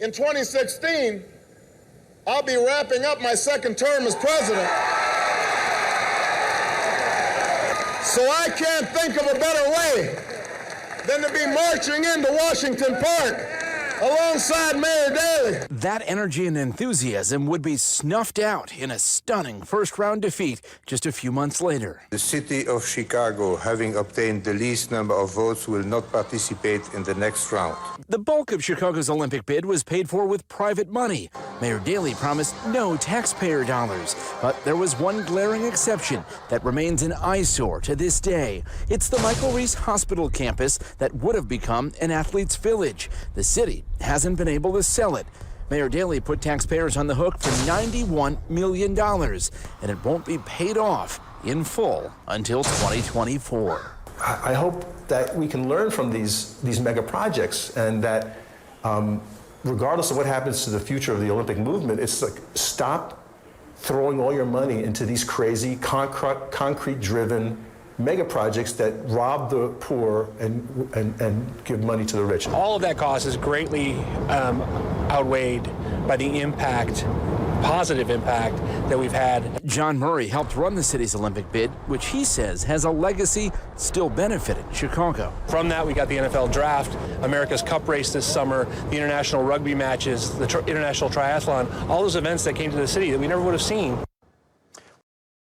In 2016, I'll be wrapping up my second term as president. So I can't think of a better way than to be marching into Washington Park alongside Mayor Daley. That energy and enthusiasm would be snuffed out in a stunning first-round defeat just a few months later. The city of Chicago, having obtained the least number of votes, will not participate in the next round. The bulk of Chicago's Olympic bid was paid for with private money. Mayor Daley promised no taxpayer dollars, but there was one glaring exception that remains an eyesore to this day. It's the Michael Reese Hospital campus that would have become an athlete's village. The city hasn't been able to sell it. Mayor Daley put taxpayers on the hook for $91 million, and it won't be paid off in full until 2024. I hope that we can learn from these mega projects, and that regardless of what happens to the future of the Olympic movement, it's like, stop throwing all your money into these crazy concrete-driven mega projects that rob the poor and give money to the rich. All of that cost is greatly outweighed by the impact, positive impact that we've had. John Murray helped run the city's Olympic bid, which he says has a legacy still benefiting Chicago. From that, we got the NFL draft, America's Cup race this summer, the international rugby matches, the international triathlon, all those events that came to the city that we never would have seen.